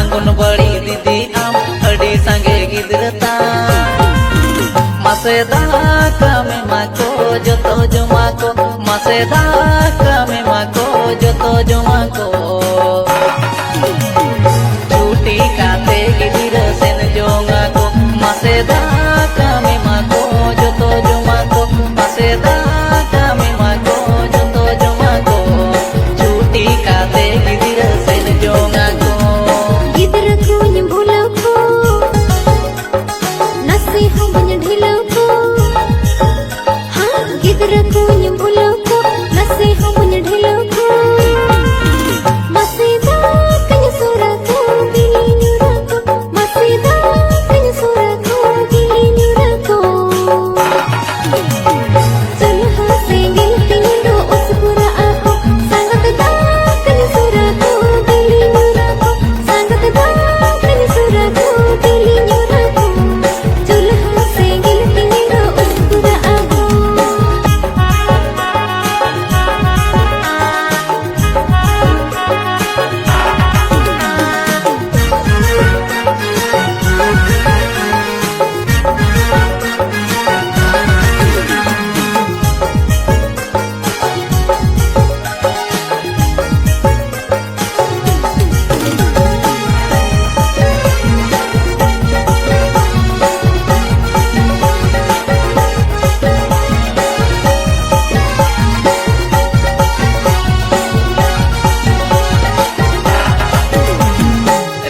आंगनबाड़ी दीदी आम अड़ी संगे गिद्रता मासे दाका में माको जतो जमा को मासे दाका में माको जतो जमा को छुट्टी काते गिदिर सेन जोंगा को मासे दाका में माको जतो जमा को मासे दाका में माको जतो जमा को छुट्टी काते गिदिर सेन जोंगा को गिदर को भूलो को नसे हम ढिलो को हाँ गिदर को भूलो को नसे हम ढिलो को मसेदा कन सोरा को गिली नुरा को मसेदा कन सोरा को गिली नुरा को चलहा से गिलती नो उस पूरा आको संगत दा कन सोरा को गिली नुरा को संगत दा कन सोरा को गिली नुरा को चलहा से गिलती नो उस पूरा आको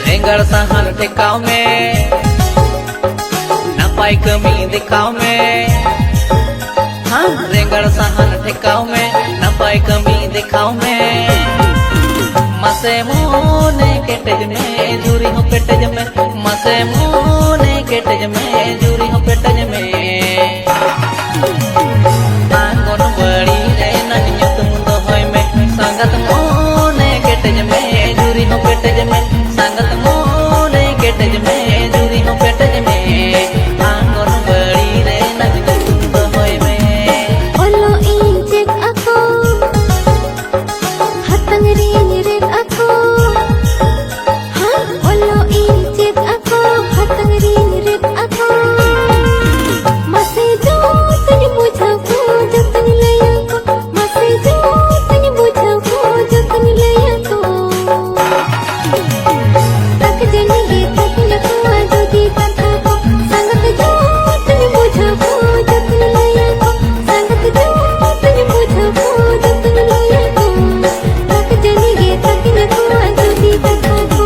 रेंगड़ सहन टिकाव में नपाई कमी दिखाव में हाँ रेंगड़ सहन टिकाव में नपाई कमी दिखाव में मसे मोने केटज में जूरी हो पेटज में मसे मोने केटज में जूरी हो पेटज में आंगनबाड़ी रे नन्ही तुम दो होय में संगत मोने केटज में जूरी हो पेटज में संगत मोने केटज में जूरी हो पेटज में आंगनबाड़ी रे नन्ही तुम दो होय में ओलो इंजेक ako hatang ringirit ako ha olo injeek ako hatang ringirit ako mase jo tani bujhaw ko jatan laya ko mase jo tani bujhaw ko jatan laya ko tak jani ge tak lakwa jodi tatha ko sangat jo tani bujhaw ko jatan laya ko sangat jo tani bujhaw ko jatan laya ko tak jani ge tak lakwa jodi tatha ko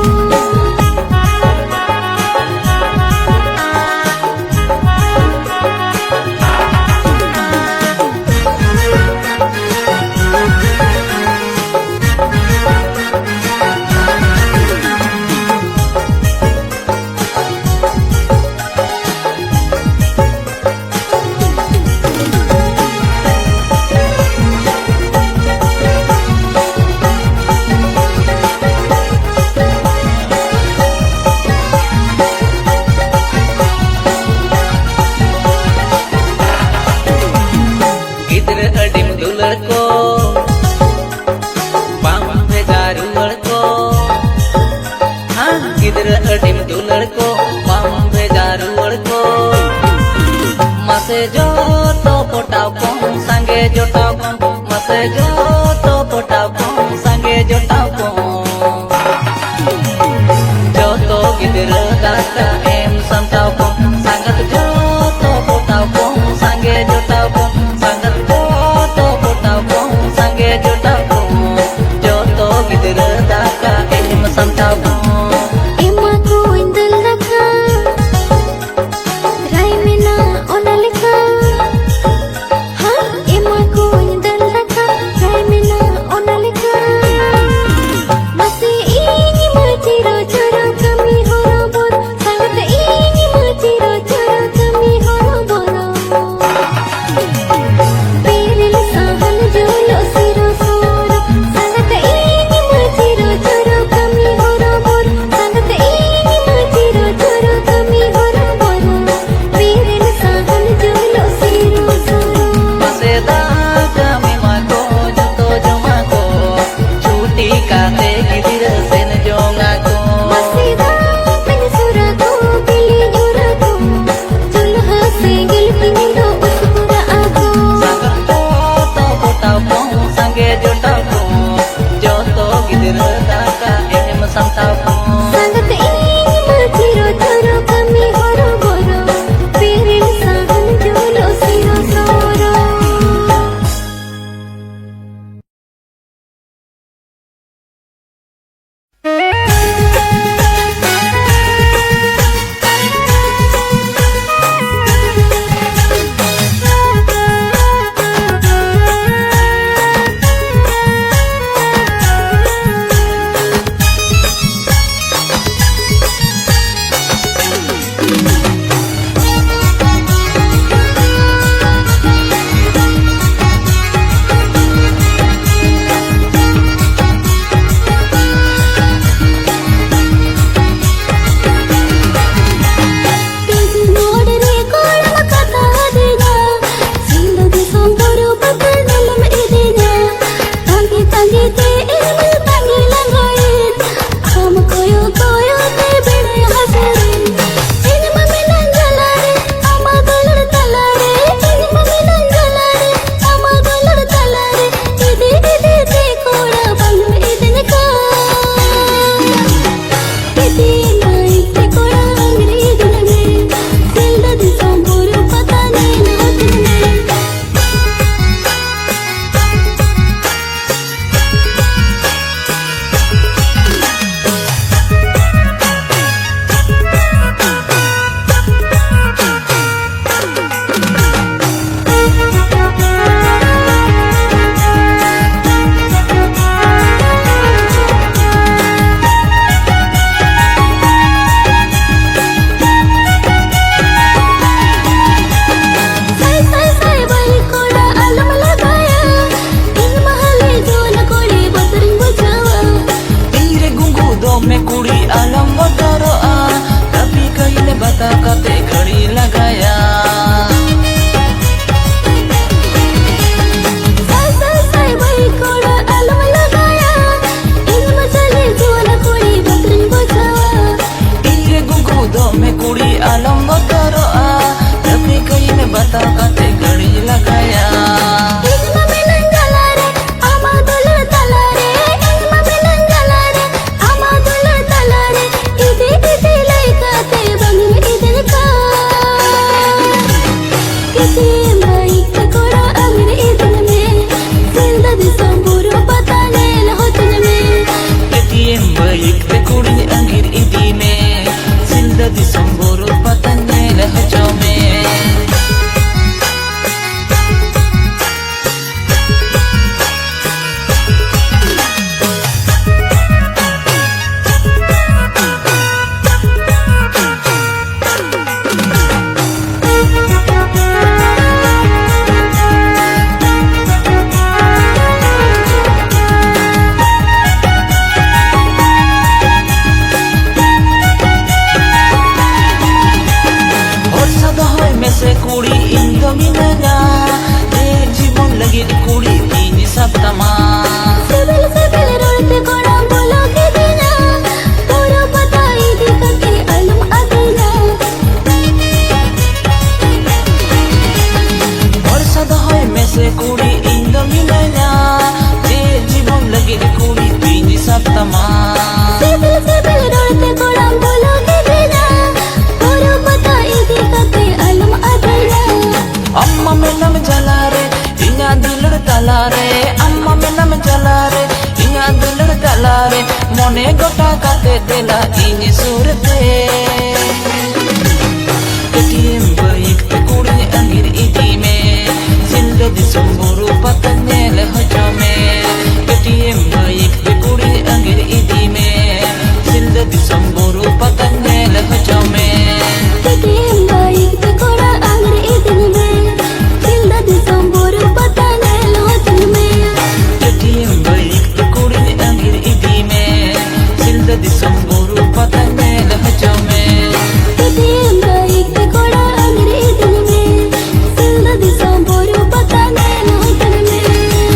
गिदर अडिम दुलर को बाम भेजा रुअर को हाँ गिदर अडिम दुलर को बाम भेजा रुअर को मसे जो तो पोटाव को संगे जोटाव को मसे जो तो पोटाव को संगे जोटाव को जो तो गिदर दाका एम संताव को संगत जो तो पोटाव को संगे जोटाव को संगत जो तो पोटाव को संगे जोटाव को जो तो गिदर दाका एम संताव को Emma ko indal laka Rai mena ona leka Ha Emma ko indal laka Rai mena ona leka Masi ini majiro jaro kami horobot sangat botoroa, tapi kaile bata kate घड़ी लगाया. say bhai koda alam lagaya, ilm chale juan kudi bakrin bojawa. Ire gugu do me kudi alam botoroa, tapi kaile bata kate घड़ी लगाया. से कुड़ी इंदोमिना ते जीवन लगी कुड़ी तीन सप्तमा सिबिल सिबिल रोते कोड़ा बोलो के देना तोरो बताई दिखते अलम अदना और सदा होय में से कुड़ी इंदोमिना ते जीवन लगी कुड़ी तीन सप्तमा सिबिल सिबिल रोते कोड़ा बोलो के देना तोरो बताई दिखते अलम अदना अम्मा में नम जला रे इन्या दिलड़ तला रे अम्मा में नम जला रे इन्या दिलड़ तला रे मोने गोटा काते देला इन सूरते केटीएम बाइक पे कुड़ी अंगिर इदी में जिंदगी संबुरु पतने ले हजो में केटीएम बाइक पे कुड़ी अंगिर इदी में जिंदगी संबुरु पतने ले हजो में केटीएम बाइक पे कोड़ा अंगिर इदी में जिंदगी संबुरु पतने ले हजो में केटीएम बाइक पे कुड़ी अंगिर इदी में जिंदगी संबुरु पतने ले हजो में केटीएम बाइक पे कोड़ा अंगिर इदी में जिंदगी संबुरु पतने ले हजो में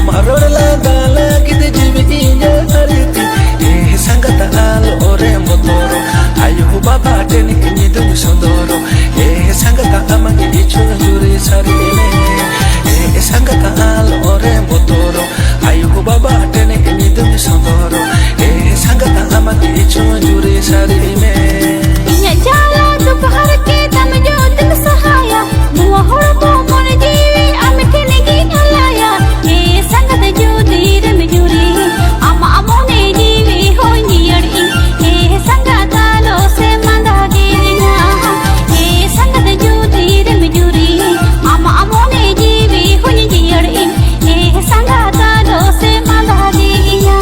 amaror la gala kide jibi inya ariti sangata al ore motoro ayu baba teni inyi dum sondoro sangata amang ichu juri sarine sangata al ore motoro ayu baba teni inyi dum sondoro sangata amang ichu juri sarine inya jala tu pahar ke tam jo din sahaya mua hor ko mon jiwi am kene gi alaya sangat judi rem juri ama amone jiwi hoyi adi sangat lo se manda girinya sangat judi rem juri ama amone jiwi hoyi adi sangat lo se manda girinya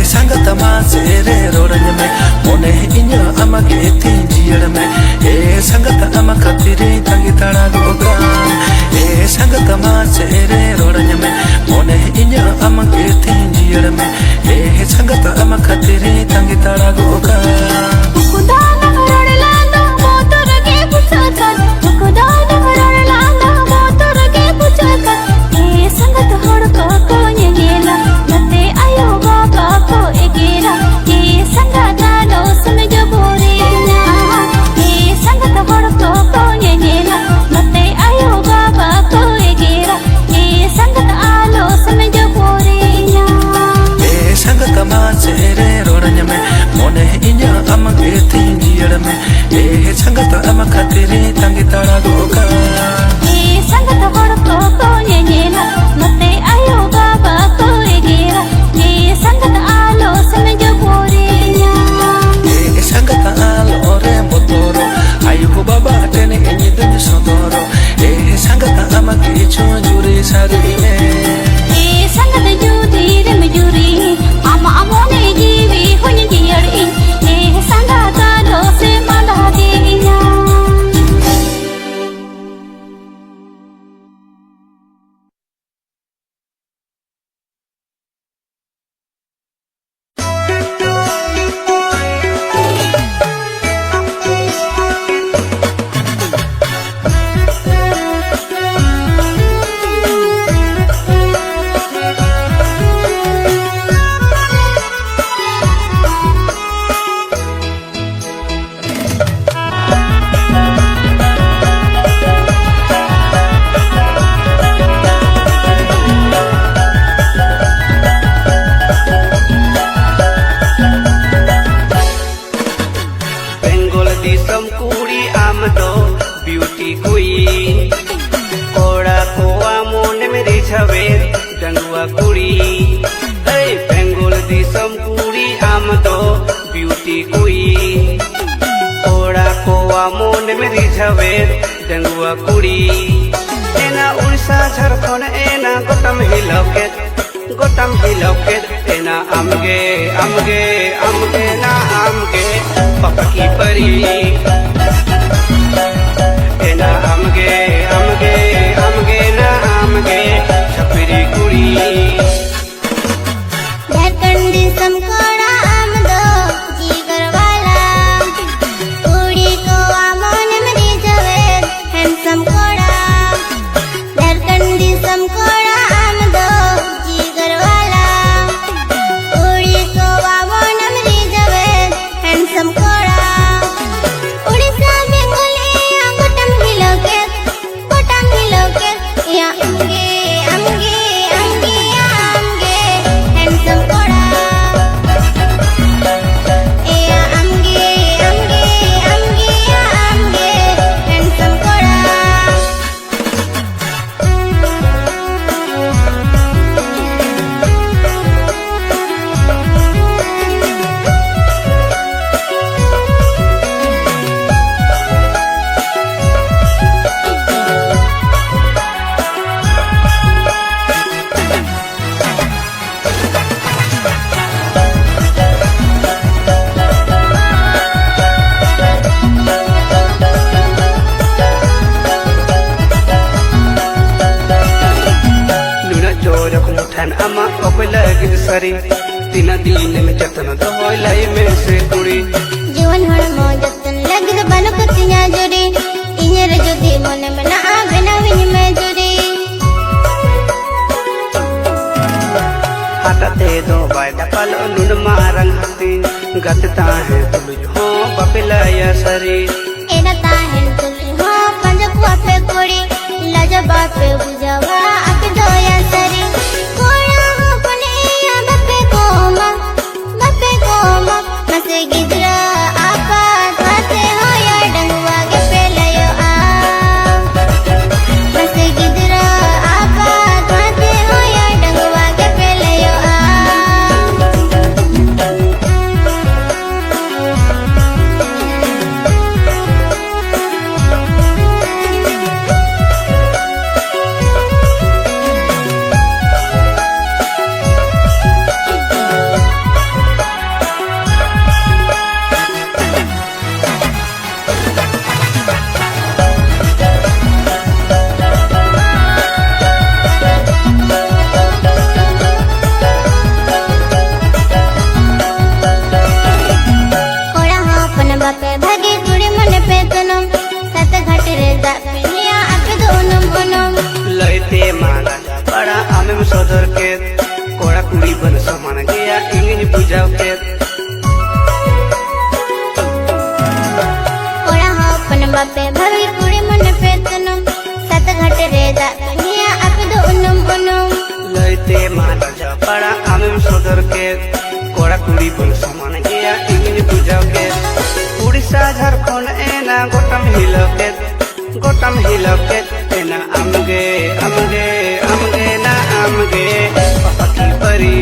sangata masere roranya me mone inya amage tinjiyar me sangata amakatiri tangi tara goga sangata masere roranya me mone inya amage tinjiyar me sangata amakatiri tangi tara goga kudana rorlanda motor ke puchakan kudana rorlanda motor ke puchakan sangat hor ko nyela nate ayo baba ko egera sangat lo samjo borena sangat hor ko nyela nate ayo baba ko egera sangat alo samjo borena sangata masere roranya me mone inya amage tinjiyar me sangata amakatiri tangi tara goga sangat hor ko nyela nate ayo baba ko egera sangat alo samjo borena sangata al ore motoro ayu baba tene enyi dum sondoro sangata amage ichu juri sarine sangat judi rem juri ama amone jiwi hoyi adi sangat lo se manda girinya डंगुआ कुड़ी एना उड़ीसा झारखंड एना गोतम हिलौकेट एना आमगे आमगे आमगे ना आमगे पपकी परी एना आमगे आमगे आमगे ना आमगे छपरी कुड़ी झारखंडी समकोड़ा आमदो जीगर वाला कुड़ी को आमोन मेरी जवे हैंडसम कोड़ा झारखंडी समकोड़ा आमदो जीगर वाला कुड़ी को आमोन मेरी जवे हैंडसम कोड़ा पालो नुन मारंग हती गतता है तुलुज हो बपिलया सरी एना ताहेन तुली हो पंज कुआपे कोड़ी लज बापे बुझावा आके दोया सरी कोड़ा हो पनिया बापे कोमा मसे गिदरा आपा धाते हो या डंगवा के पेलयो आ मसे गिदरा आपा धाते हो या डंगवा के पेलयो आ बापे भागे तुड़े मन पे तनम सत घट रे दा पिया आप दोनम बनम लयते माला बड़ा आमे सदर के कोड़ा कुड़ी बन समान गया इंगिन बुझाव के कोड़ा हो अपन बापे भागे तुड़े मन पे तनम सत घट रे दा पिया आप दोनम बनम लयते माला बड़ा आमे सदर के कोड़ा कुड़ी बन समान गया इंगिन बुझाव के उड़ीसा झारखंड एना गोटम हिलके एना आमगे ना आमगे पापा की परी